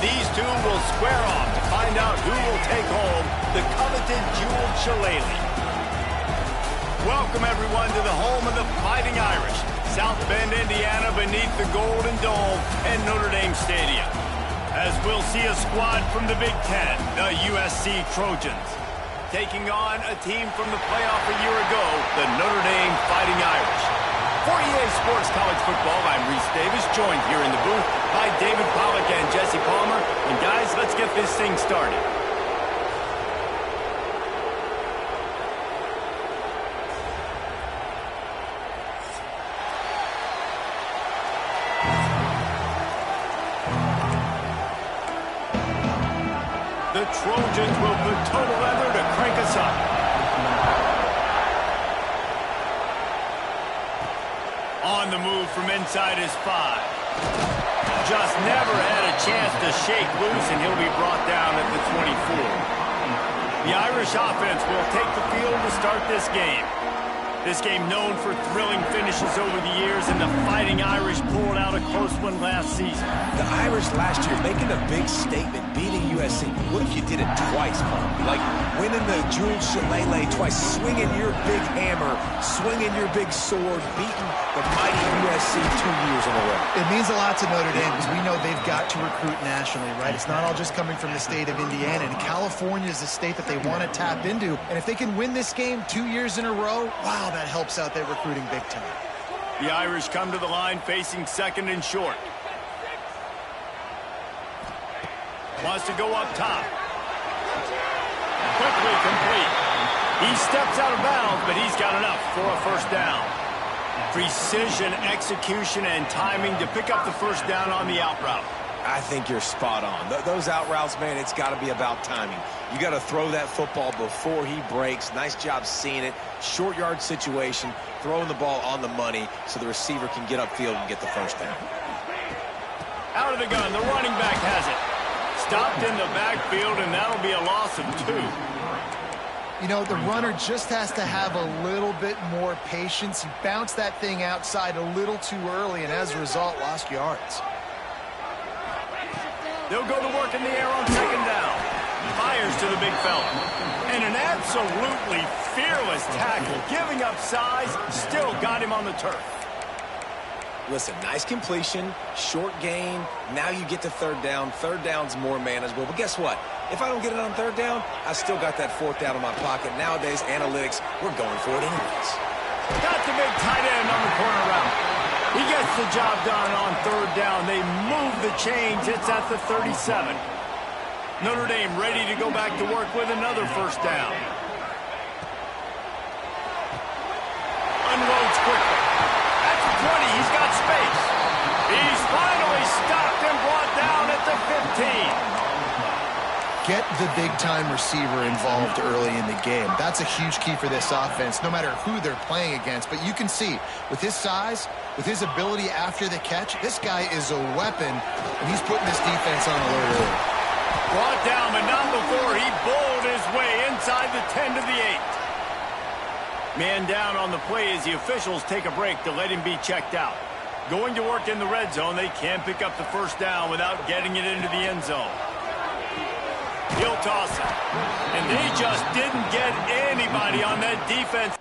These two will square off to find out who will take home the coveted jeweled shillelagh. Welcome, everyone, to the home of the Fighting Irish, South Bend, Indiana, beneath the Golden Dome and Notre Dame Stadium. As we'll see a squad from the Big Ten, the USC Trojans, taking on a team from the playoff a year ago, the Notre Dame Fighting Irish. For EA Sports College Football, I'm Reese Davis, joined here in the booth by David Pollack and Jesse Palmer. And guys, let's get this thing started. The Trojans will put total leather to crank us up. On the move from inside his 5. Just never had a chance to shake loose, and he'll be brought down at the 24. The Irish offense will take the field to start this game. This game known for thrilling finishes over the years, and the Fighting Irish pulled out a close one last season. The Irish last year making a big statement, beating USC. What if you did it twice, Paul? Like winning the jeweled shillelagh twice, swinging your big hammer, swinging your big sword, beating the mighty USC 2 years in a row. It means a lot to Notre Dame because we know they've got to recruit nationally, right? It's not all just coming from the state of Indiana. And California is a state that they want to tap into. And if they can win this game 2 years in a row, wow, that helps out their recruiting big time. The Irish come to the line facing second and short. Wants to go up top. Quickly complete. He steps out of bounds, but he's got enough for a first down. Precision, execution, and timing to pick up the first down on the out route. I think you're spot on. Those out routes, man, it's got to be about timing. You got to throw that football before he breaks. Nice job seeing it. Short yard situation, throwing the ball on the money so the receiver can get upfield and get the first down. Out of the gun, the running back has it. Stopped in the backfield, and that'll be a loss of 2. You know, the runner just has to have a little bit more patience. He bounced that thing outside a little too early, and as a result, lost yards. They'll go to work in the air on second down. Fires to the big fella. And an absolutely fearless tackle, giving up size, still got him on the turf. Listen, nice completion, short gain. Now you get to third down. Third down's more manageable. But guess what? If I don't get it on third down, I still got that fourth down in my pocket. Nowadays, analytics, we're going for it anyways. Got the big tight end on the corner route. He gets the job done on third down. They move the chains. It's at the 37. Notre Dame ready to go back to work with another first down. Unloads quickly. At the 20, he's got space. He's finally stopped and brought down at the 15. Get the big-time receiver involved early in the game. That's a huge key for this offense, no matter who they're playing against. But you can see, with his size, with his ability after the catch, this guy is a weapon, and he's putting this defense on alert early. Brought down, but not before he bowled his way inside the 10 to the 8. Man down on the play as the officials take a break to let him be checked out. Going to work in the red zone, they can pick up the first down without getting it into the end zone. He'll toss it. And they just didn't get anybody on that defense.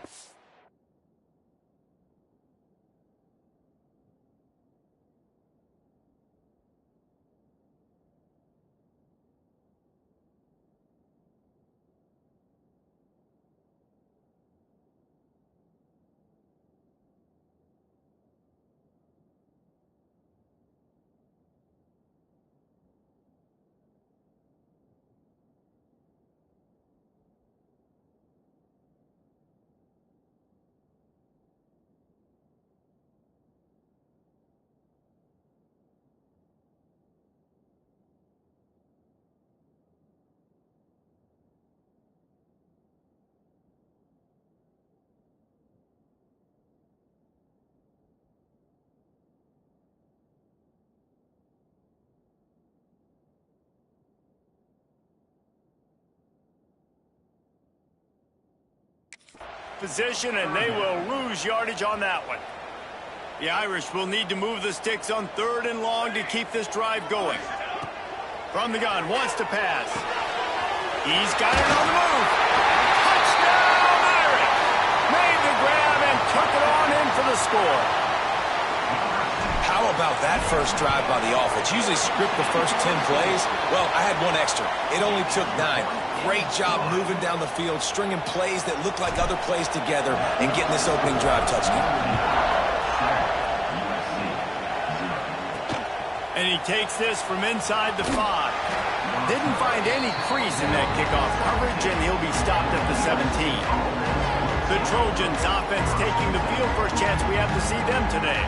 Position, and they will lose yardage on that one. The Irish will need to move the sticks on third and long to keep this drive going. From the gun, wants to pass. He's got it on the move. Touchdown, Irish! Made the grab and took it on in for the score. How about that first drive by the offense? Usually script the first 10 plays. Well, I had one extra. It only took 9. Great job moving down the field, stringing plays that look like other plays together, and getting this opening drive touchdown. And he takes this from inside the 5. Didn't find any crease in that kickoff coverage, and he'll be stopped at the 17. The Trojans offense taking the field. First chance we have to see them today.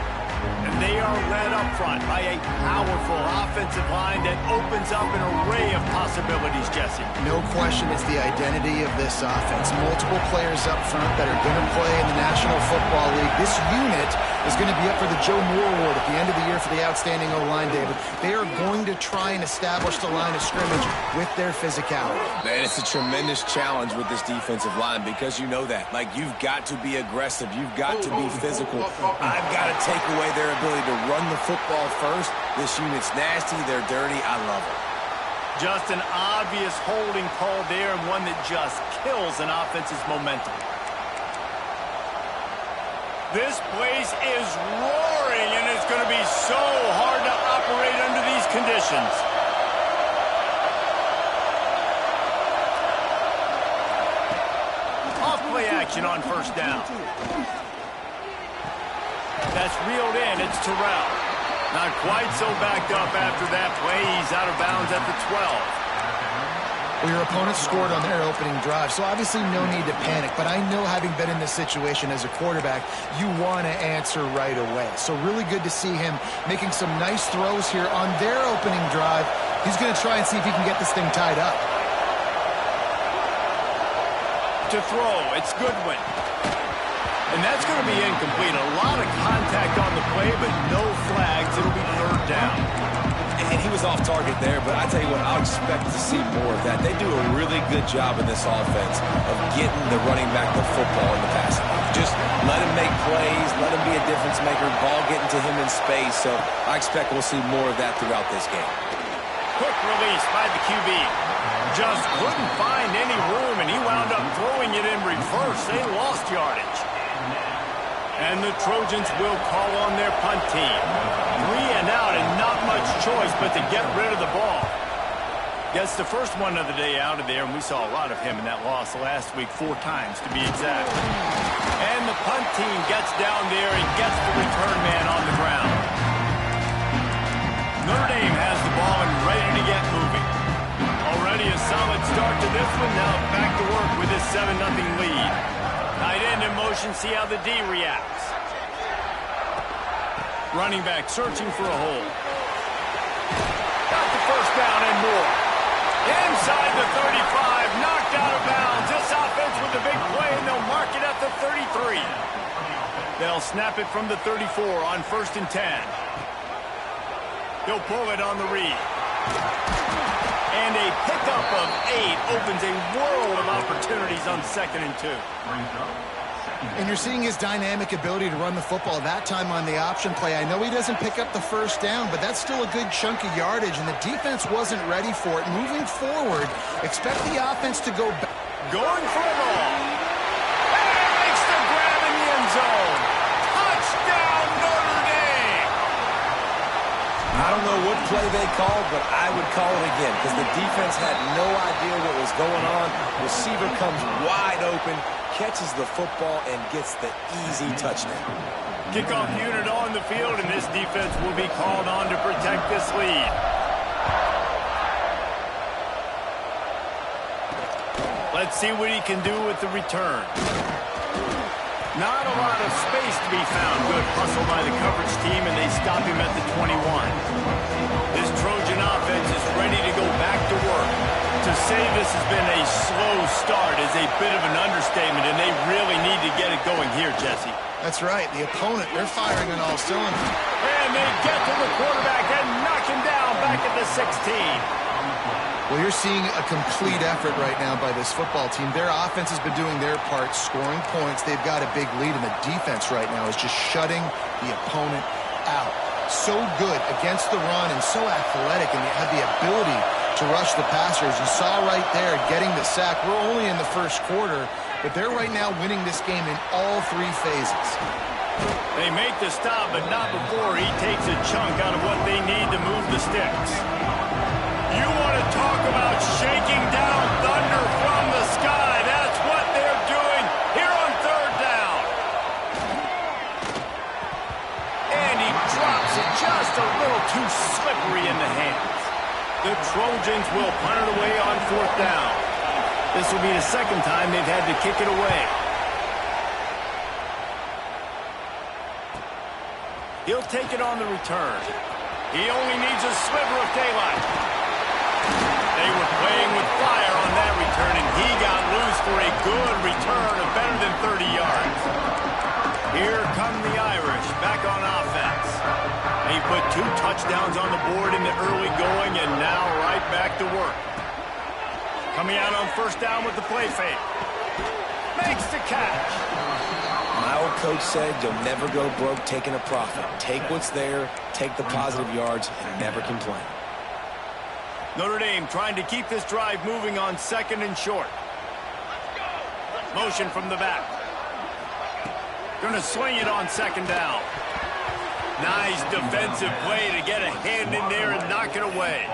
And they are led up front by a powerful offensive line that opens up an array of possibilities, Jesse. No question it's the identity of this offense. Multiple players up front that are going to play in the National Football League. This unit is going to be up for the Joe Moore Award at the end of the year for the outstanding O-line, David. They are going to try and establish the line of scrimmage with their physicality. Man, it's a tremendous challenge with this defensive line because you know that. Like, you've got to be aggressive. You've got to be physical. I've got to take away their ability to run the football first. This unit's nasty. They're dirty. I love it. Just an obvious holding call there, and one that just kills an offense's momentum. This place is roaring, and it's going to be so hard to operate under these conditions. Off-play action on first down. That's reeled in. It's Terrell. Not quite so backed up after that play. He's out of bounds at the 12. Well, your opponent scored on their opening drive, so obviously no need to panic. But I know, having been in this situation as a quarterback, you want to answer right away. So really good to see him making some nice throws here on their opening drive. He's going to try and see if he can get this thing tied up. To throw, it's Goodwin. And that's going to be incomplete. A lot of contact on the play, but no flags. It'll be third down. And he was off target there, but I tell you what, I'll expect to see more of that. They do a really good job in this offense of getting the running back the football in the passing game. Just let him make plays, let him be a difference maker, ball getting to him in space. So I expect we'll see more of that throughout this game. Quick release by the QB. Just couldn't find any room, and he wound up throwing it in reverse. They lost yardage. And the Trojans will call on their punt team. 3 and out, and not much choice but to get rid of the ball. Gets the first one of the day out of there, and we saw a lot of him in that loss last week, 4 times to be exact. And the punt team gets down there and gets the return man on the ground. Notre Dame has the ball and ready to get moving. Already a solid start to this one. Now back to work with this 7-0 lead. Tight end in motion, see how the D reacts. Running back searching for a hole. Got the first down and more. Inside the 35, knocked out of bounds. This offense with the big play, and they'll mark it at the 33. They'll snap it from the 34 on 1st and 10. He'll pull it on the read. And a pickup of 8 opens a world of opportunities on 2nd and 2. And you're seeing his dynamic ability to run the football, that time on the option play. I know he doesn't pick up the first down, but that's still a good chunk of yardage, and the defense wasn't ready for it. Moving forward, expect the offense to go back. Going for a ball. And makes the grab in the end zone. Touchdown, Notre Dame! I don't know what play they called, but I would call it again because the defense had no idea what was going on. Receiver comes wide open, catches the football, and gets the easy touchdown. Kickoff unit on the field, and this defense will be called on to protect this lead. Let's see what he can do with the return. Not a lot of space to be found. Good hustle by the coverage team, and they stop him at the 21. This Trojan offense is ready to go back to work. To say this has been a slow start is a bit of an understatement, and they really need to get it going here, Jesse. That's right. The opponent, they're firing on all cylinders. And they get to the quarterback and knock him down back at the 16. Well, you're seeing a complete effort right now by this football team. Their offense has been doing their part, scoring points. They've got a big lead, and the defense right now is just shutting the opponent out. So good against the run and so athletic, and they have the ability to rush the passer. As you saw right there, getting the sack. We're only in the first quarter, but they're right now winning this game in all three phases. They make the stop, but not before he takes a chunk out of what they need to move the sticks. You want to talk about shaking down thunder from the sky. That's what they're doing here on third down. And he drops it just a little too slippery in the hands. The Trojans will punt it away on fourth down. This will be the second time they've had to kick it away. He'll take it on the return. He only needs a sliver of daylight. They were playing with fire on that return, and he got loose for a good return of better than 30 yards. Here come the Irish back on offense. He put 2 touchdowns on the board in the early going, and now right back to work. Coming out on first down with the play fake. Makes the catch. My old coach said you'll never go broke taking a profit. Take what's there, take the positive yards, and never complain. Notre Dame trying to keep this drive moving on second and short. Motion from the back. Going to swing it on second down. Nice defensive play to get a hand in there and knock it away.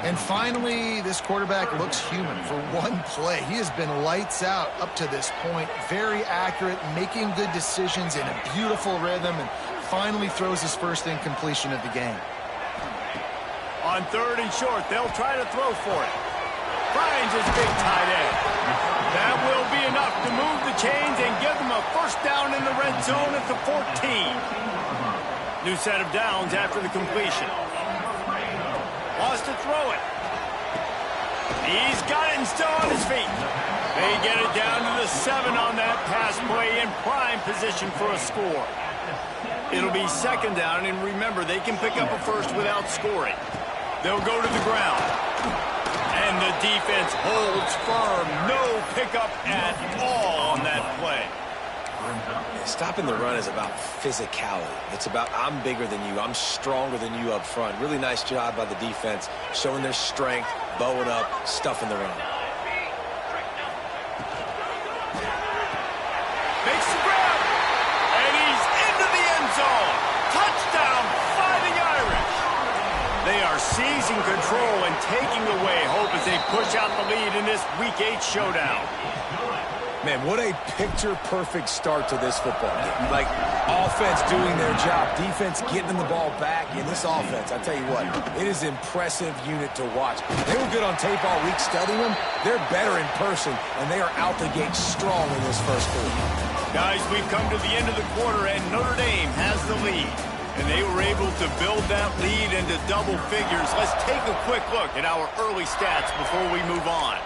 And finally, this quarterback looks human for one play. He has been lights out up to this point. Very accurate, making good decisions in a beautiful rhythm, and finally throws his first incompletion of the game. On third and short, they'll try to throw for it. Finds his big tight end. That will be enough to move the chains and give them a first down in the red zone at the 14. New set of downs after the completion. Wants to throw it. He's got it and still on his feet. They get it down to the 7 on that pass play in prime position for a score. It'll be second down, and remember, they can pick up a first without scoring. They'll go to the ground. And the defense holds firm. No pickup at all on that play. Stopping the run is about physicality. It's about I'm bigger than you. I'm stronger than you up front. Really nice job by the defense, showing their strength, bowing up, stuffing the run. Makes the grab, and he's into the end zone. Touchdown, Fighting Irish. They are seizing control and taking away hope as they push out the lead in this Week 8 showdown. Man, what a picture-perfect start to this football game. Like, offense doing their job, defense getting the ball back. In this offense, I tell you what, it is an impressive unit to watch. They were good on tape all week studying them. They're better in person, and they are out the gate strong in this first quarter. Guys, we've come to the end of the quarter, and Notre Dame has the lead. And they were able to build that lead into double figures. Let's take a quick look at our early stats before we move on.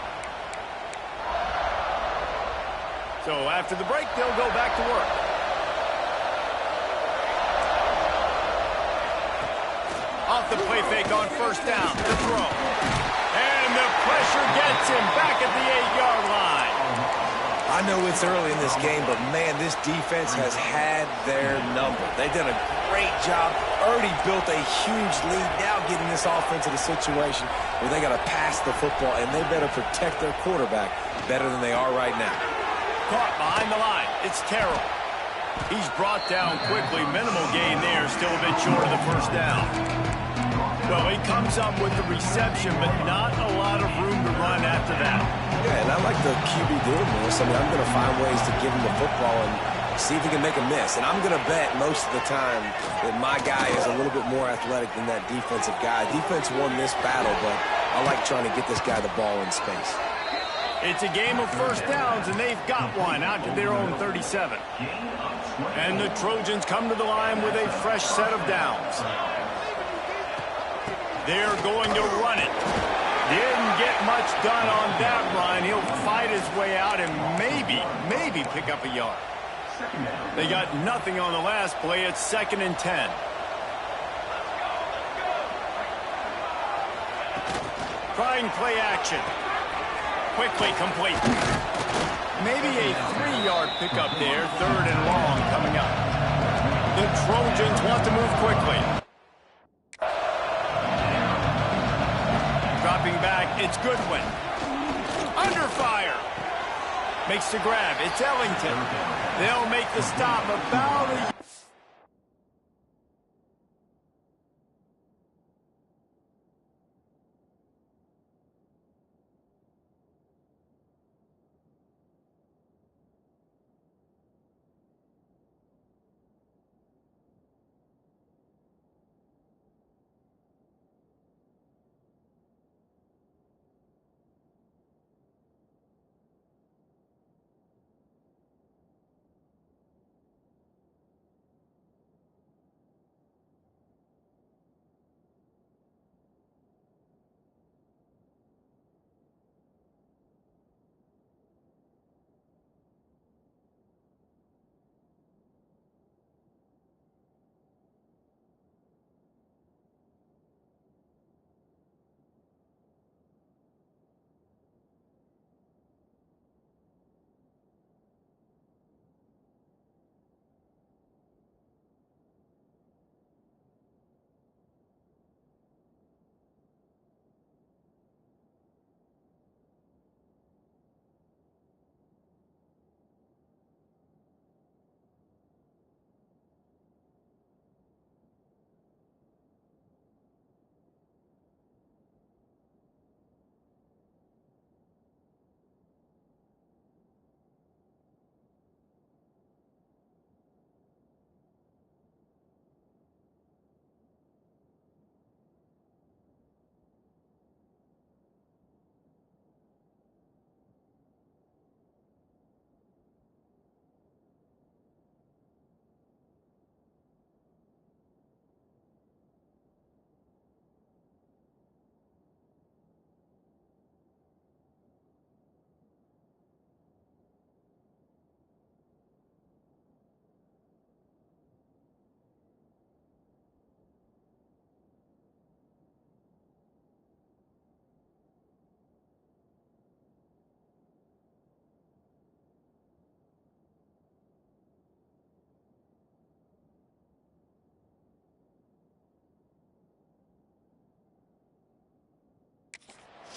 So after the break, they'll go back to work. Off the play fake on first down, the throw. And the pressure gets him back at the 8-yard line. I know it's early in this game, but man, this defense has had their number. They've done a great job, already built a huge lead, now getting this offense in a situation where they got to pass the football, and they better protect their quarterback better than they are right now. Caught behind the line. It's Terrell. He's brought down quickly. Minimal gain there. Still a bit short of the first down. Well, he comes up with the reception, but not a lot of room to run after that. Yeah, and I like the QB doing this. I mean, I'm going to find ways to give him the football and see if he can make a miss. And I'm going to bet most of the time that my guy is a little bit more athletic than that defensive guy. Defense won this battle, but I like trying to get this guy the ball in space. It's a game of first downs, and they've got one out to their own 37. And the Trojans come to the line with a fresh set of downs. They're going to run it. Didn't get much done on that run. He'll fight his way out and maybe pick up a yard. They got nothing on the last play. It's 2nd and 10. Trying play action. Quickly complete. Maybe a 3-yard pickup there. 3rd and long coming up. The Trojans want to move quickly. Drop Dropping back, it's Goodwin. Under fire. Makes the grab. It's Ellington. They'll make the stop about a...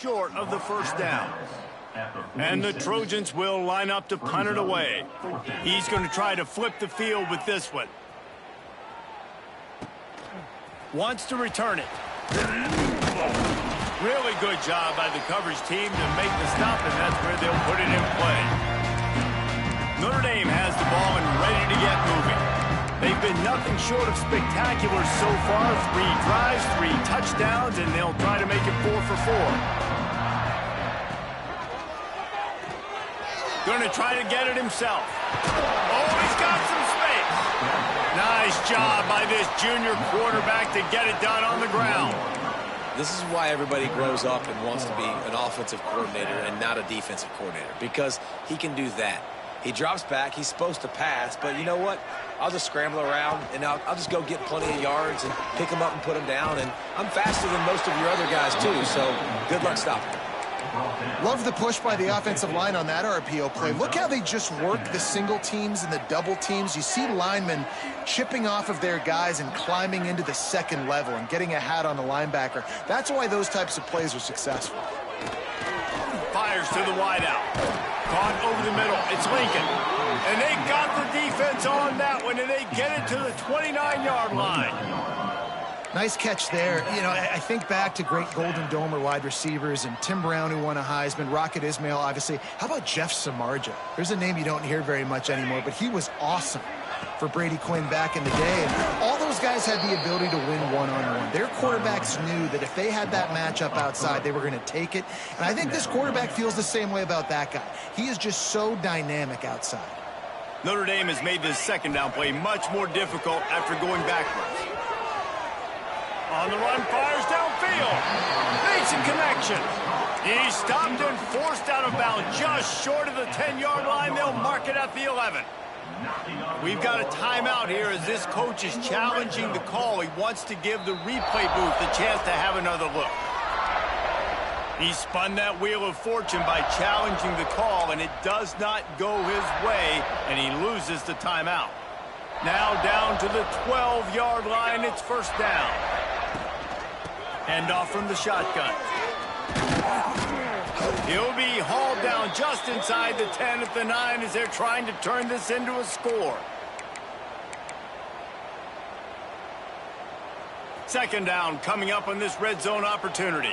short of the first down. And the Trojans will line up to punt it away. He's going to try to flip the field with this one. Wants to return it. Really good job by the coverage team to make the stop, and that's where they'll put it in play. Notre Dame has the ball and ready to get moving. They've been nothing short of spectacular so far. 3 drives, 3 touchdowns, and they'll try to make it 4 for 4. Going to try to get it himself. Oh, he's got some space. Nice job by this junior quarterback to get it done on the ground. This is why everybody grows up and wants to be an offensive coordinator and not a defensive coordinator, because he can do that. He drops back. He's supposed to pass, but you know what? I'll just scramble around, and I'll just go get plenty of yards and pick them up and put them down, and I'm faster than most of your other guys, too, so good luck stopping. Love the push by the offensive line on that RPO play. Look how they just work the single teams and the double teams. You see linemen chipping off of their guys and climbing into the second level and getting a hat on the linebacker. That's why those types of plays are successful. Fires to the wideout. Caught over the middle. It's Lincoln. And they got the defense on that one, and they get it to the 29-yard line. Nice catch there. You know, I think back to great Golden Domer wide receivers and Tim Brown, who won a Heisman, Rocket Ismail, obviously. How about Jeff Samardzija? There's a name you don't hear very much anymore, but he was awesome for Brady Quinn back in the day. And all those guys had the ability to win one-on-one. Their quarterbacks knew that if they had that matchup outside, they were going to take it. And I think this quarterback feels the same way about that guy. He is just so dynamic outside. Notre Dame has made this second down play much more difficult after going backwards. On the run, fires downfield. Makes a connection. He's stopped and forced out of bounds just short of the 10-yard line. They'll mark it at the 11. We've got a timeout here as this coach is challenging the call. He wants to give the replay booth the chance to have another look. He spun that wheel of fortune by challenging the call, and it does not go his way, and he loses the timeout. Now down to the 12-yard line. It's first down. Hand off from the shotgun. He'll be hauled down just inside the 10 at the 9 as they're trying to turn this into a score. Second down coming up on this red zone opportunity.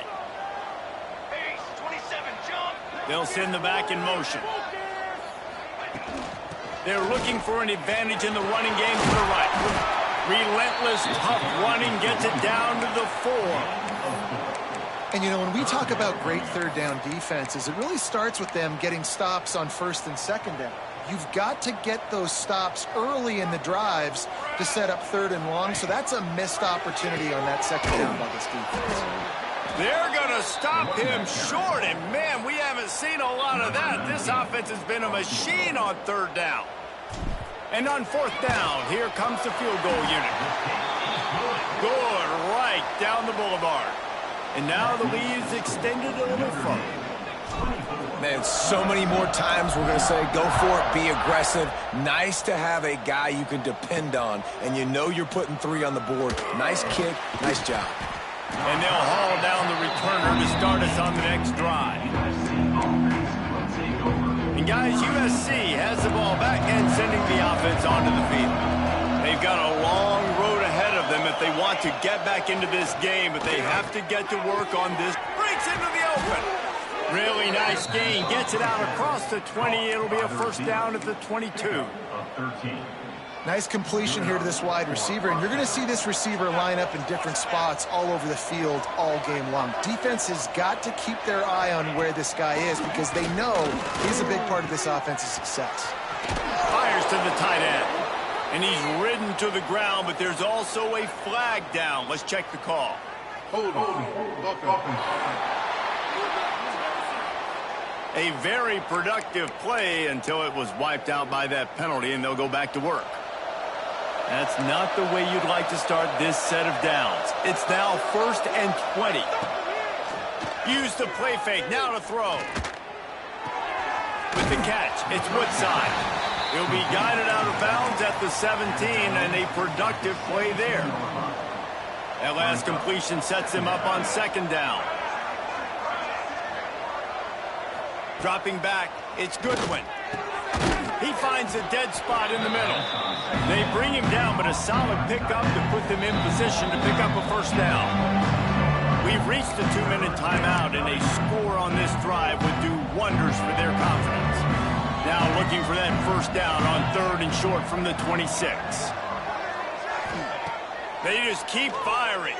They'll send the back in motion. They're looking for an advantage in the running game to the right. Relentless, tough running gets it down to the 4. And, you know, when we talk about great third down defenses, it really starts with them getting stops on first and second down. You've got to get those stops early in the drives to set up third and long, so that's a missed opportunity on that second down by this defense. They're going to stop him short, and, man, we haven't seen a lot of that. This offense has been a machine on third down. And on fourth down, here comes the field goal unit. Good right down the boulevard. And now the lead is extended a little further. Man, so many more times we're going to say, go for it, be aggressive. Nice to have a guy you can depend on, and you know you're putting 3 on the board. Nice kick, nice job. And they'll haul down the returner to start us on the next drive. And guys, USC has the ball back and sending the offense onto the field. They've got a long road ahead of them if they want to get back into this game, but they have to get to work on this. Breaks into the open. Really nice gain. Gets it out across the 20. It'll be a first down at the 22. Nice completion here to this wide receiver, and you're going to see this receiver line up in different spots all over the field all game long. Defense has got to keep their eye on where this guy is because they know he's a big part of this offense's success. Fires to the tight end, and he's ridden to the ground, but there's also a flag down. Let's check the call. Hold on. A very productive play until it was wiped out by that penalty, and they'll go back to work. That's not the way you'd like to start this set of downs. It's now 1st and 20. Use the play fake. Now to throw. With the catch, it's Woodside. He'll be guided out of bounds at the 17, and a productive play there. That last completion sets him up on second down. Dropping back, it's Goodwin. He finds a dead spot in the middle. They bring him down, but a solid pickup to put them in position to pick up a first down. We've reached the 2-minute timeout, and a score on this drive would do wonders for their confidence. Now looking for that first down on 3rd and short from the 26. They just keep firing.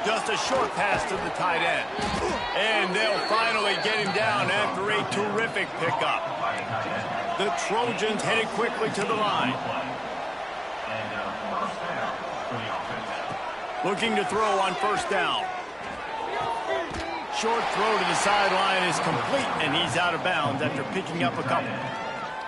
Just a short pass to the tight end. And they'll finally get him down after a terrific pickup. The Trojans headed quickly to the line. Looking to throw on first down. Short throw to the sideline is complete, and he's out of bounds after picking up a couple.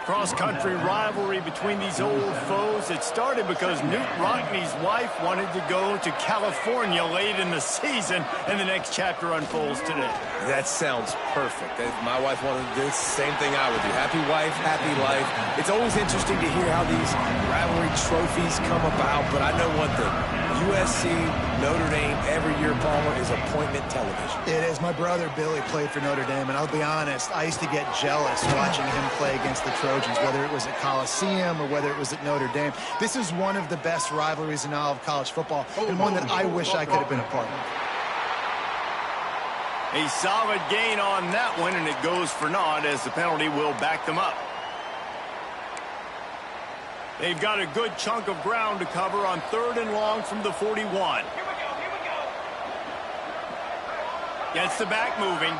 Cross-country rivalry between these old foes. It started because Newt Rockney's wife wanted to go to California late in the season, and the next chapter unfolds today. That sounds perfect. If my wife wanted to do the same thing I would do. Happy wife, happy life. It's always interesting to hear how these rivalry trophies come about, but I know one thing. USC, Notre Dame, every year, Palmer, is appointment television. It is. My brother Billy played for Notre Dame, and I'll be honest, I used to get jealous watching him play against the Trojans, whether it was at Coliseum or whether it was at Notre Dame. This is one of the best rivalries in all of college football, and one that I wish I could have been a part of. A solid gain on that one, and it goes for naught as the penalty will back them up. They've got a good chunk of ground to cover on 3rd and long from the 41. Here we go. Gets the back moving.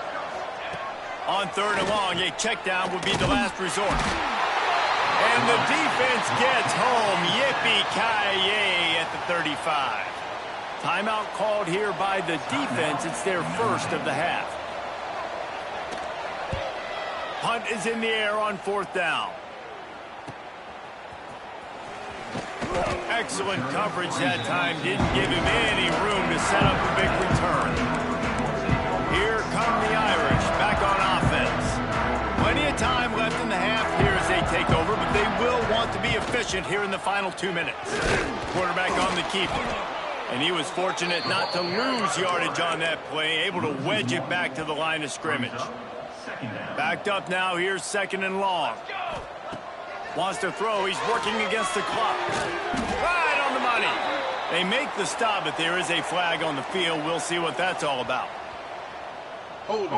On 3rd and long, a check down would be the last resort. And the defense gets home. Yippee-ki-yay at the 35. Timeout called here by the defense. It's their first of the half. Punt is in the air on 4th down. Excellent coverage that time. Didn't give him any room to set up a big return. Here come the Irish back on offense. Plenty of time left in the half here as they take over, but they will want to be efficient here in the final 2 minutes. Quarterback on the keeper. And he was fortunate not to lose yardage on that play, able to wedge it back to the line of scrimmage. Backed up now. Here's 2nd and long. Wants to throw. He's working against the clock. Right on the money. They make the stop, but there is a flag on the field. We'll see what that's all about. Hold it.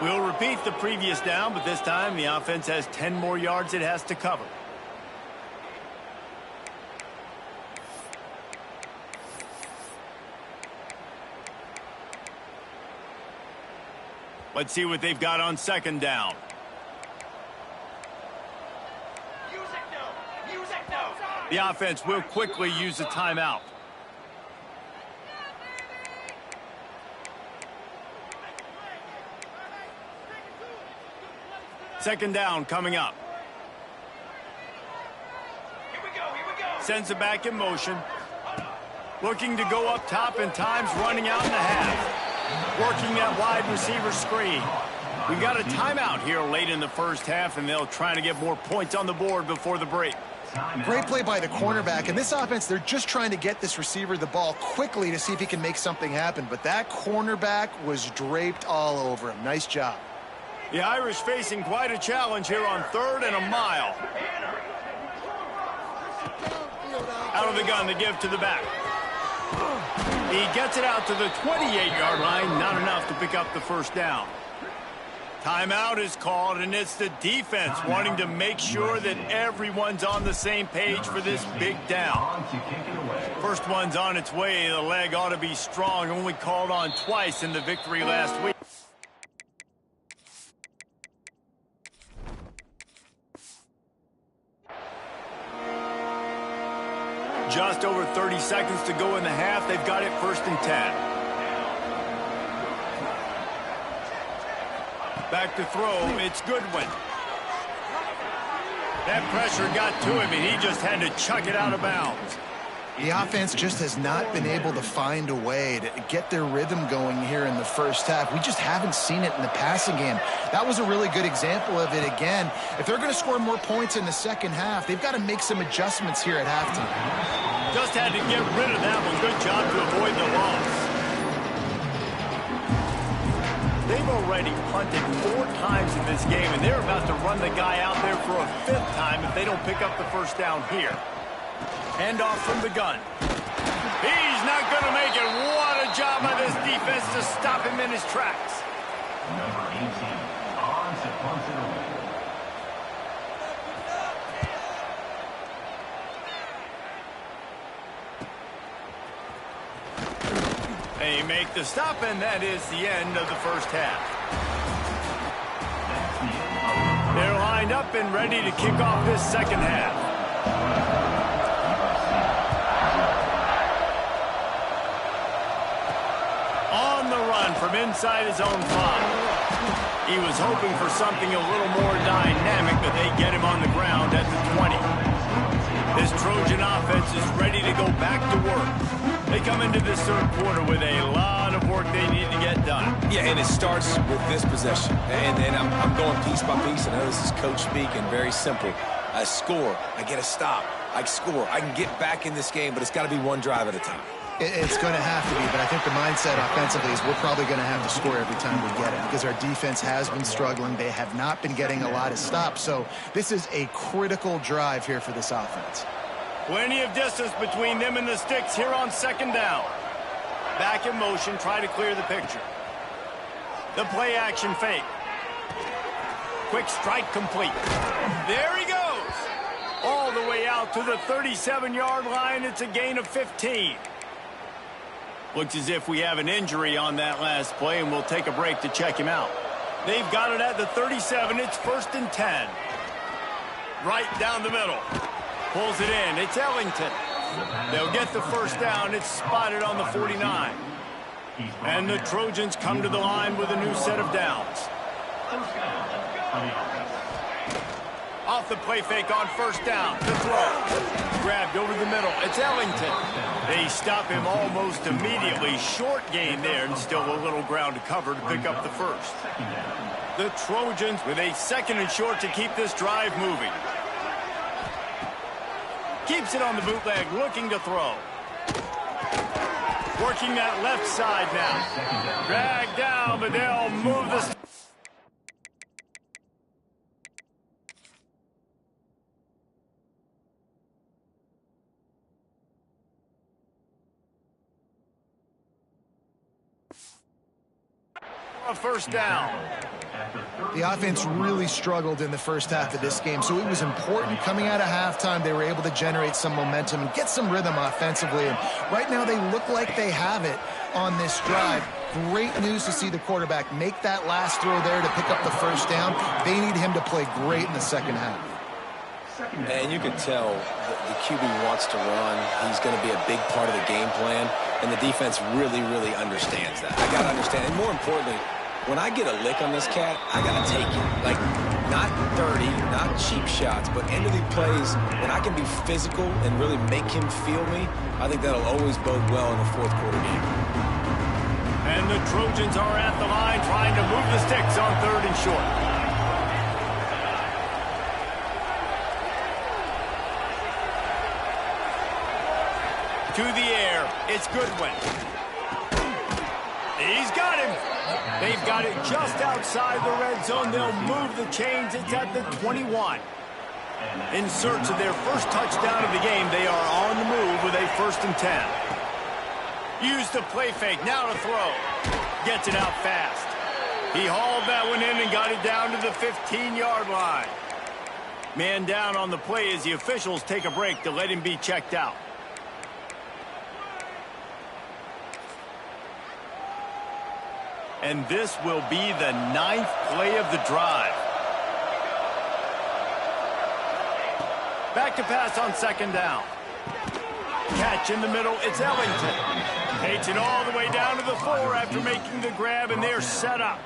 We'll repeat the previous down, but this time the offense has 10 more yards it has to cover. Let's see what they've got on 2nd down. The offense will quickly use a timeout. Second down coming up. Here we go. Sends it back in motion. Looking to go up top, and time's running out in the half. Working that wide receiver screen. We got a timeout here late in the first half, and they'll try to get more points on the board before the break. Great play by the cornerback. In this offense, they're just trying to get this receiver the ball quickly to see if he can make something happen. But that cornerback was draped all over him. Nice job. The Irish facing quite a challenge here on 3rd and a mile. Out of the gun to give to the back. He gets it out to the 28-yard line. Not enough to pick up the first down. Timeout is called, and it's the defense wanting to make sure that everyone's on the same page for this big down. First one's on its way. The leg ought to be strong. Only called on twice in the victory last week. Just over 30 seconds to go in the half. They've got it 1st and 10. Back to throw. It's Goodwin. That pressure got to him, and he just had to chuck it out of bounds. The offense just has not been able to find a way to get their rhythm going here in the first half. We just haven't seen it in the passing game. That was a really good example of it again. If they're going to score more points in the second half, they've got to make some adjustments here at halftime. Just had to get rid of that one. Good job to avoid the loss. They've already punted 4 times in this game, and they're about to run the guy out there for a 5th time if they don't pick up the first down here. Handoff from the gun. He's not going to make it. What a job by this defense to stop him in his tracks. Number 18, on to punt it away. They make the stop, and that is the end of the first half. They're lined up and ready to kick off this second half. On the run from inside his own 5. He was hoping for something a little more dynamic, but they get him on the ground at the 20. This Trojan offense is ready to go back to work. They come into this 3rd quarter with a lot of work they need to get done. Yeah, and it starts with this possession. And then I'm going piece by piece. I know this is coach speaking, very simple. I score, I get a stop, I score. I can get back in this game, but it's got to be one drive at a time. It's going to have to be, but I think the mindset offensively is we're probably going to have to score every time we get it because our defense has been struggling. They have not been getting a lot of stops, so this is a critical drive here for this offense. Plenty of distance between them and the sticks here on 2nd down. Back in motion, try to clear the picture. The play action fake. Quick strike complete. There he goes. All the way out to the 37-yard line. It's a gain of 15. Looks as if we have an injury on that last play, and we'll take a break to check him out. They've got it at the 37. It's 1st and 10. Right down the middle. Pulls it in. It's Ellington. They'll get the first down. It's spotted on the 49. And the Trojans come to the line with a new set of downs. Off the play fake on 1st down. To throw. Grabbed over the middle. It's Ellington. They stop him almost immediately. Short gain there, and still a little ground to cover to pick up the first. The Trojans with a 2nd and short to keep this drive moving. Keeps it on the bootleg, looking to throw. Working that left side now. Drag down, but they'll move the... A first down. The offense really struggled in the first half of this game, so it was important coming out of halftime. They were able to generate some momentum and get some rhythm offensively. And right now they look like they have it on this drive. Great news to see the quarterback make that last throw there to pick up the first down. They need him to play great in the second half. And you can tell the QB wants to run. He's going to be a big part of the game plan, and the defense really, really understands that. I got to understand, and more importantly, when I get a lick on this cat, I got to take it. Like, not dirty, not cheap shots, but end of the plays, when I can be physical and really make him feel me, I think that'll always bode well in the fourth quarter game. And the Trojans are at the line trying to move the sticks on 3rd and short. To the air, it's Goodwin. He's got him. They've got it just outside the red zone. They'll move the chains. It's at the 21. In search of their first touchdown of the game, they are on the move with a 1st and 10. Use the play fake. Now to throw. Gets it out fast. He hauled that one in and got it down to the 15-yard line. Man down on the play as the officials take a break to let him be checked out. And this will be the 9th play of the drive. Back to pass on 2nd down. Catch in the middle, it's Ellington. Takes it all the way down to the 4 after making the grab, and they're set up.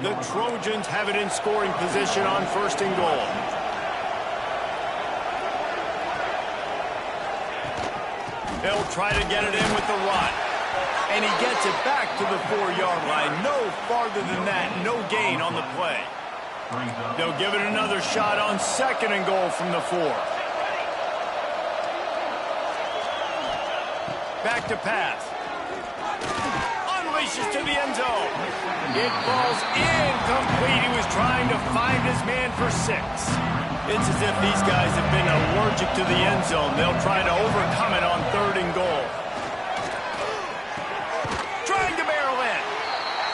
The Trojans have it in scoring position on 1st and goal. They'll try to get it in with the run. And he gets it back to the 4-yard line. No farther than that. No gain on the play. They'll give it another shot on 2nd and goal from the 4. Back to pass. Unleashes to the end zone. It falls incomplete. He was trying to find his man for 6. It's as if these guys have been allergic to the end zone. They'll try to overcome it on 3rd and goal.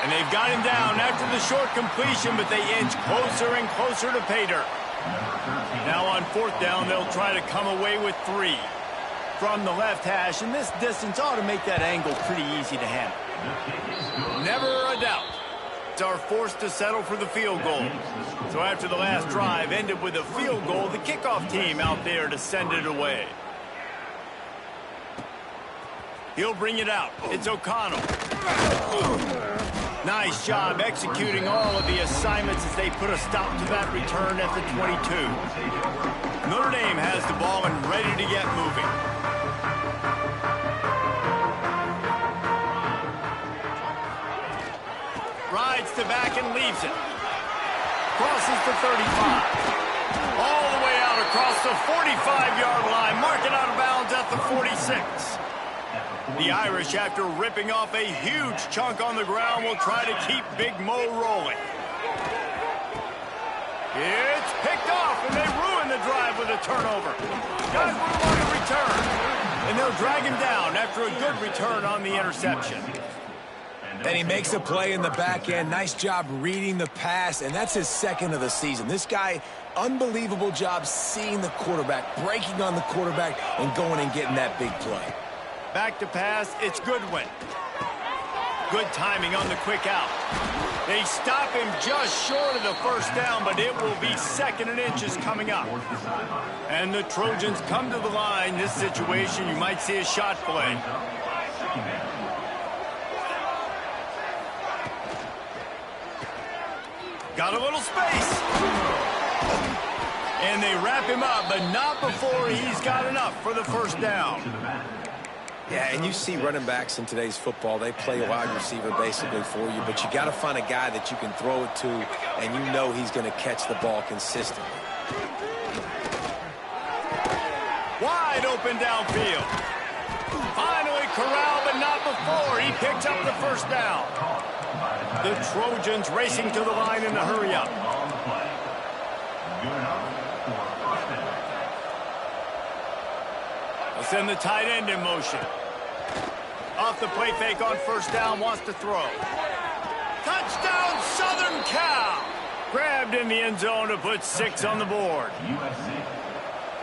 And they've got him down after the short completion, but they inch closer and closer to pay dirt. Now on 4th down, they'll try to come away with 3. From the left hash, and this distance ought to make that angle pretty easy to handle. Never a doubt. It's our forced to settle for the field goal. So after the last drive ended with a field goal, the kickoff team out there to send it away. He'll bring it out. It's O'Connell. Nice job executing all of the assignments as they put a stop to that return at the 22. Notre Dame has the ball and ready to get moving. Rides to back and leaves it. Crosses the 35. All the way out across the 45-yard line. Mark it out of bounds at the 46. The Irish, after ripping off a huge chunk on the ground, will try to keep Big Mo rolling. It's picked off, and they ruin the drive with a turnover. Guys move on the return, and they'll drag him down after a good return on the interception. Then he makes a play in the back end. Nice job reading the pass, and that's his 2nd of the season. This guy, unbelievable job seeing the quarterback, breaking on the quarterback, and going and getting that big play. Back to pass, it's Goodwin. Good timing on the quick out. They stop him just short of the 1st down, but it will be 2nd and inches coming up. And the Trojans come to the line. This situation, you might see a shot play. Got a little space. And they wrap him up, but not before he's got enough for the 1st down. Yeah, and you see running backs in today's football, they play a wide receiver basically for you, but you got to find a guy that you can throw it to, and you know he's going to catch the ball consistently. Wide open downfield. Finally corralled, but not shot before. He picks up the first down. The Trojans racing to the line in a hurry up. On the play. Good enough for first down. They'll send the tight end in motion. Off the play fake on first down, wants to throw. Touchdown, Southern Cal! Grabbed in the end zone to put 6 on the board. USC.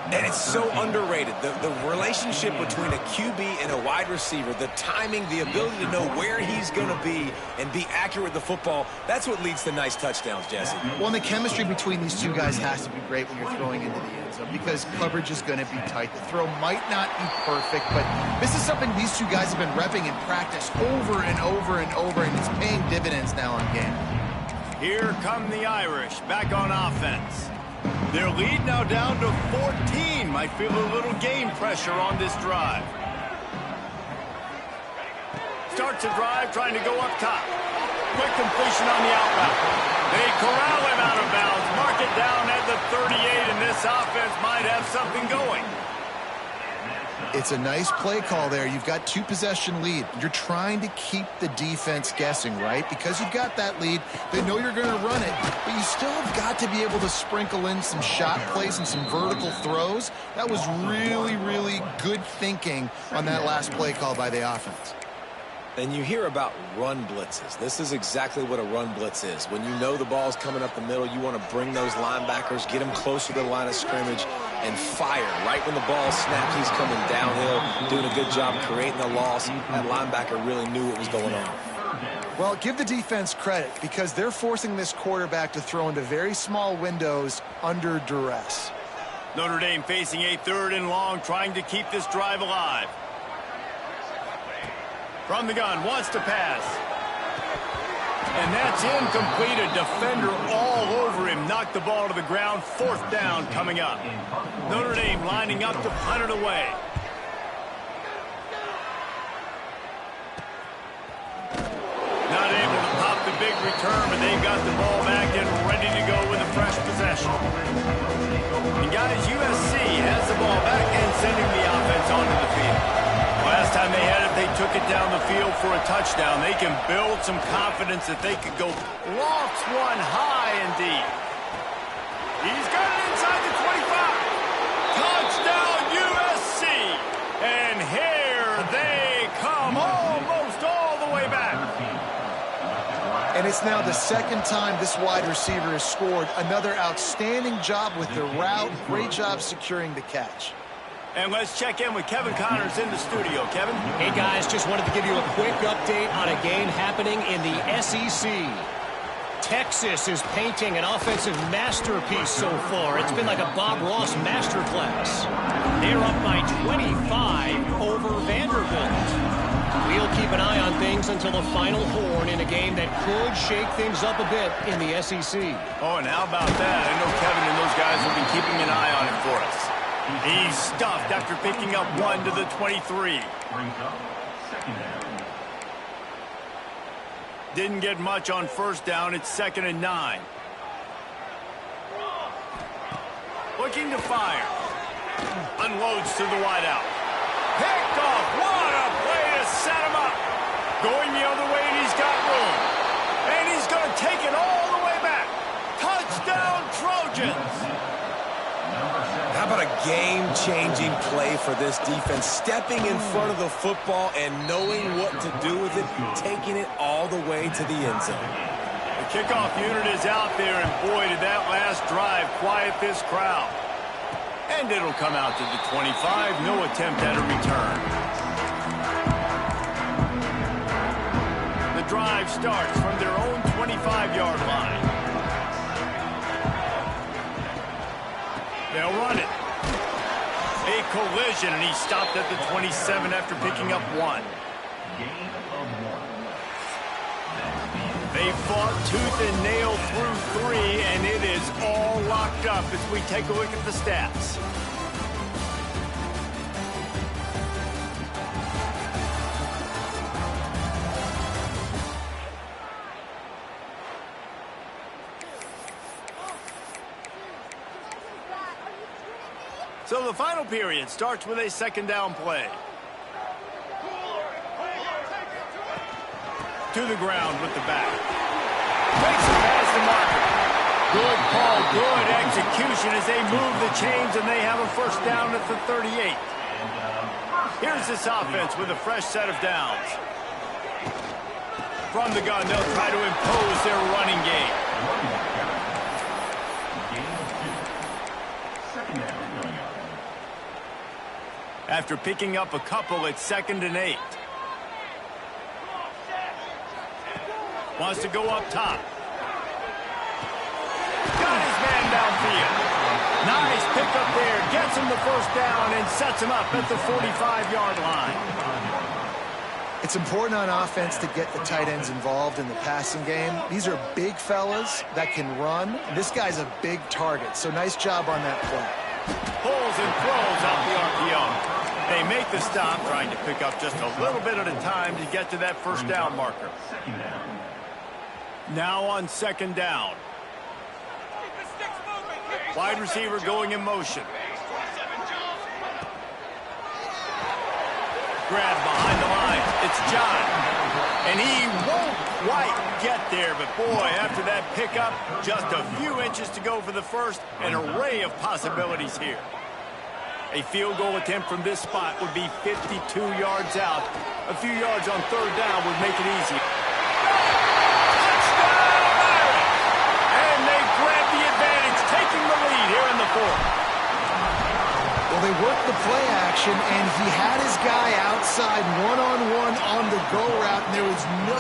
And it's so underrated. The relationship between a QB and a wide receiver, the timing, the ability to know where he's going to be and be accurate with the football, that's what leads to nice touchdowns, Jesse. Well, and the chemistry between these two guys has to be great when you're throwing into the end zone because coverage is going to be tight. The throw might not be perfect, but this is something these two guys have been repping in practice over and over and over, and it's paying dividends now in game. Here come the Irish, back on offense. Their lead now down to 14. Might feel a little game pressure on this drive. Starts a drive trying to go up top. Quick completion on the out route. They corral him out of bounds. Mark it down at the 38, and this offense might have something going. It's a nice play call there. You've got 2-possession lead. You're trying to keep the defense guessing, right? Because you've got that lead, they know you're going to run it, but you still have got to be able to sprinkle in some shot plays and some vertical throws. That was really, really good thinking on that last play call by the offense. And you hear about run blitzes. This is exactly what a run blitz is. When you know the ball's coming up the middle, you want to bring those linebackers, get them closer to the line of scrimmage, and fire. Right when the ball snapped, he's coming downhill, doing a good job creating the loss. That linebacker really knew what was going on. Well, give the defense credit because they're forcing this quarterback to throw into very small windows under duress. Notre Dame facing a 3rd and long, trying to keep this drive alive. From the gun, wants to pass. And that's incomplete. A defender all over him. Knocked the ball to the ground. 4th down coming up. Notre Dame lining up to punt it away. Not able to pop the big return, but they've got the ball back and ready to go with a fresh possession. And guys, USC has the ball back and sending the offense onto the field. Last time they had it, they took it down the field for a touchdown. They can build some confidence that they could go lofts one high and deep. He's got it inside the 25. Touchdown, USC. And here they come almost all the way back. And it's now the 2nd time this wide receiver has scored. Another outstanding job with the route. Great job securing the catch. And let's check in with Kevin Connors in the studio. Kevin? Hey, guys, just wanted to give you a quick update on a game happening in the SEC. Texas is painting an offensive masterpiece so far. It's been like a Bob Ross masterclass. They're up by 25 over Vanderbilt. We'll keep an eye on things until the final horn in a game that could shake things up a bit in the SEC. Oh, and how about that? I know Kevin and those guys will be keeping an eye on it for us. He's stuffed after picking up 1 to the 23. Brings up 2nd down. Didn't get much on first down. It's 2nd and 9. Looking to fire. Unloads to the wideout. Picked off. What a play to set him up. Going the other way, and he's got room. And he's going to take it all the way back. Touchdown, Trojans. How about a game-changing play for this defense? Stepping in front of the football and knowing what to do with it, taking it all the way to the end zone. The kickoff unit is out there, and boy, did that last drive quiet this crowd. And it'll come out to the 25. No attempt at a return. The drive starts from their own 25-yard line. They'll run it. A collision, and he stopped at the 27 after picking up 1. Gain of 1. They fought tooth and nail through 3, and it is all locked up as we take a look at the stats. So the final period starts with a 2nd down play. to the ground with the back. Takes it past the marker. Good call, good execution as they move the chains, and they have a first down at the 38. Here's this offense with a fresh set of downs. From the gun, they'll try to impose their running game. After picking up a couple, it's 2nd and 8. Wants to go up top. Got his man downfield. Nice pickup there. Gets him the first down and sets him up at the 45-yard line. It's important on offense to get the tight ends involved in the passing game. These are big fellas that can run. This guy's a big target, so nice job on that play. Pulls and throws out the RPO. They make the stop, trying to pick up just a little bit at a time to get to that first down marker. Now on 2nd down. Wide receiver going in motion. Grab behind the line. It's John. And he won't quite get there, but boy, after that pickup, just a few inches to go for the first. An array of possibilities here. A field goal attempt from this spot would be 52 yards out. A few yards on 3rd down would make it easy. Touchdown, Irish! And they grab the advantage, taking the lead here in the 4th. Well, they worked the play action, and he had his guy outside one-on-one on the go route, and there was no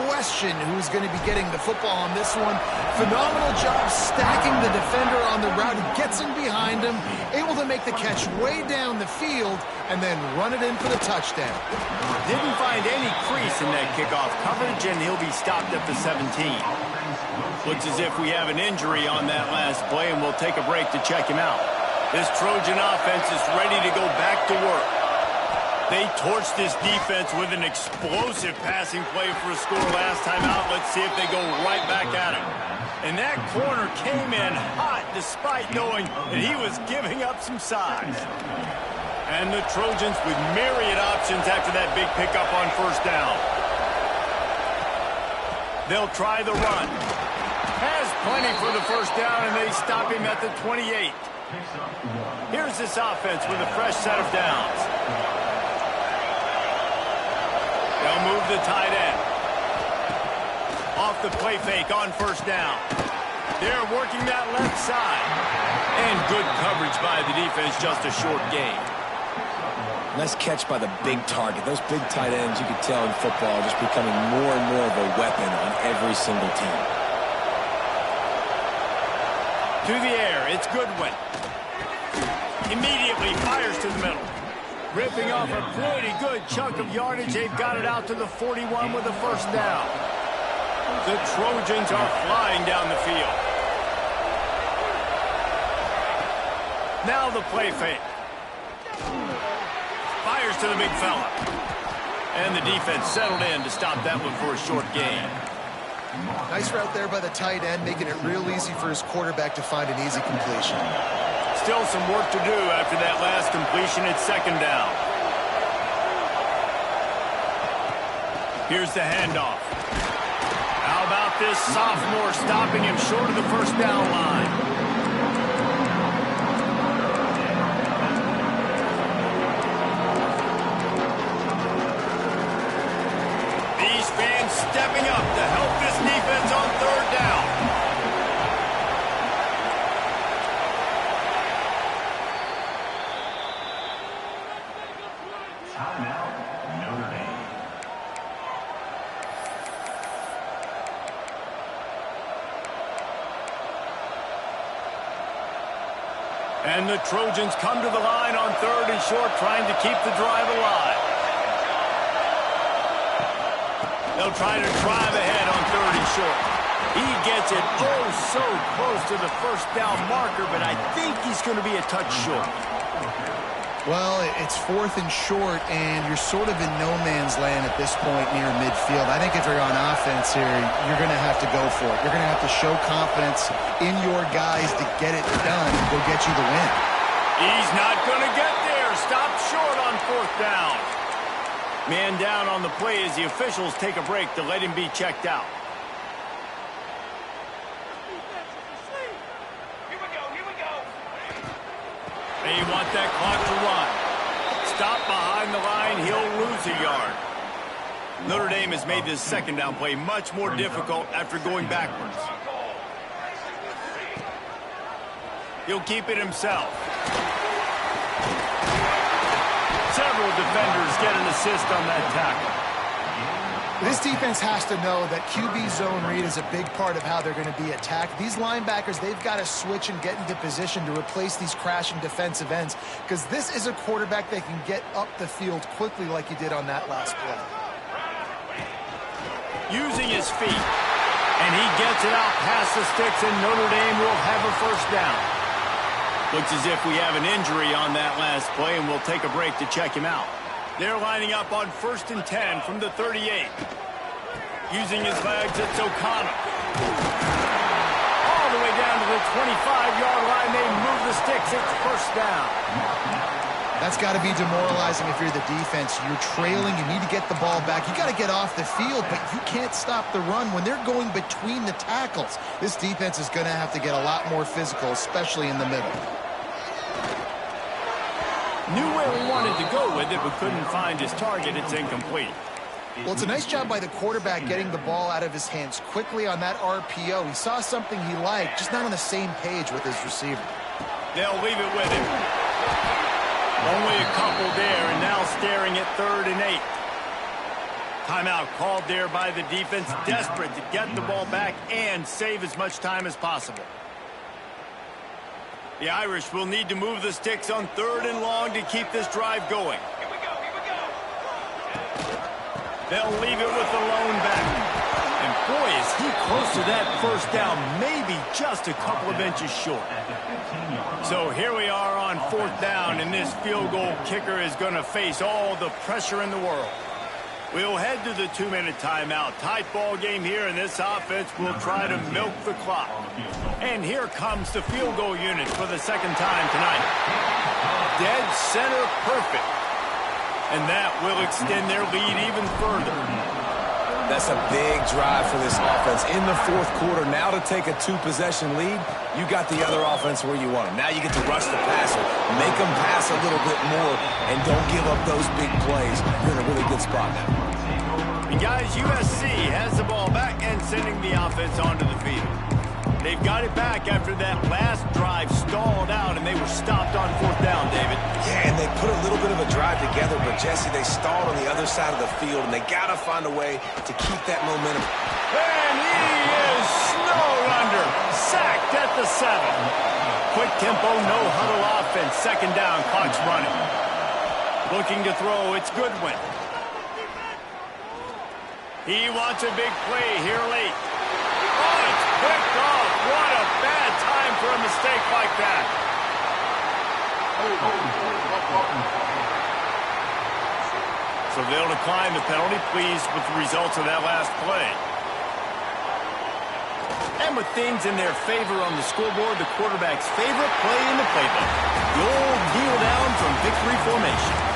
question who was going to be getting the football on this one. Phenomenal job stacking the defender on the route. He gets in behind him, able to make the catch way down the field, and then run it in for the touchdown. Didn't find any crease in that kickoff coverage, and he'll be stopped at the 17. Looks as if we have an injury on that last play, and we'll take a break to check him out. This Trojan offense is ready to go back to work. They torched this defense with an explosive passing play for a score last time out. Let's see if they go right back at him. And that corner came in hot despite knowing that he was giving up some size. And the Trojans with myriad options after that big pickup on first down. They'll try the run. Has plenty for the first down, and they stop him at the 28. Here's this offense with a fresh set of downs. They'll move the tight end. Off the play fake on first down. They're working that left side. And good coverage by the defense, just a short gain. Nice catch by the big target. Those big tight ends, you could tell in football, are just becoming more and more of a weapon on every single team. To the air, it's Goodwin. Immediately fires to the middle. Ripping off a pretty good chunk of yardage. They've got it out to the 41 with the first down. The Trojans are flying down the field. Now the play fake. Fires to the big fella. And the defense settled in to stop that one for a short gain. Nice route there by the tight end, making it real easy for his quarterback to find an easy completion. Still some work to do after that last completion. It's 2nd down. Here's the handoff. How about this sophomore stopping him short of the first down line? These fans stepping up to help this defense on 3rd down. And the Trojans come to the line on 3rd and short, trying to keep the drive alive. They'll try to drive ahead on 3rd and short. He gets it oh so close to the first down marker, but I think he's going to be a touch short. Well, it's 4th and short, and you're sort of in no man's land at this point near midfield. I think if you're on offense here, you're going to have to go for it. You're going to have to show confidence in your guys to get it done and go get you the win. He's not going to get there. Stop short on 4th down. Man down on the play as the officials take a break to let him be checked out. They want that clock to run. Stop behind the line, he'll lose a yard. Notre Dame has made this second down play much more difficult after going backwards. He'll keep it himself. Several defenders get an assist on that tackle. This defense has to know that QB zone read is a big part of how they're going to be attacked. These linebackers, they've got to switch and get into position to replace these crashing defensive ends, because this is a quarterback that can get up the field quickly like he did on that last play. Using his feet, and he gets it out past the sticks, and Notre Dame will have a first down. Looks as if we have an injury on that last play, and we'll take a break to check him out. They're lining up on 1st and 10 from the 38. Using his legs, it's O'Connor. All the way down to the 25-yard line. They move the sticks. It's first down. That's got to be demoralizing if you're the defense. You're trailing. You need to get the ball back. You got to get off the field, but you can't stop the run when they're going between the tackles. This defense is going to have to get a lot more physical, especially in the middle. Knew where he wanted to go with it, but couldn't find his target. It's incomplete. Well, it's a nice job by the quarterback getting the ball out of his hands quickly on that RPO. He saw something he liked, just not on the same page with his receiver. They'll leave it with him. Only a couple there, and now staring at 3rd and 8. Timeout called there by the defense, desperate to get the ball back and save as much time as possible. The Irish will need to move the sticks on 3rd and long to keep this drive going. Here we go. They'll leave it with the lone back. And boy, is he close to that first down, maybe just a couple of inches short. So here we are on 4th down, and this field goal kicker is going to face all the pressure in the world. We'll head to the 2-minute timeout. Tight ball game here, and this offense will try to milk the clock. And here comes the field goal unit for the second time tonight. Dead center perfect. And that will extend their lead even further. That's a big drive for this offense in the 4th quarter. Now to take a 2-possession lead, you got the other offense where you want them. Now you get to rush the passer, make them pass a little bit more, and don't give up those big plays. You're in a really good spot now. And guys, USC has the ball back and sending the offense onto the field. They've got it back after that last drive stalled out, and they were stopped on 4th down, David. Yeah, and they put a little bit of a drive together, but, Jesse, they stalled on the other side of the field, and they got to find a way to keep that momentum. And he is snowed under, sacked at the 7. Quick tempo, no huddle offense. 2nd down, clock's running. Looking to throw, it's Goodwin. He wants a big play here late. Oh, it's picked off. What a bad time for a mistake like that. So they'll decline the penalty, pleased with the results of that last play. And with things in their favor on the scoreboard, the quarterback's favorite play in the playbook. The old kneel down from victory formation.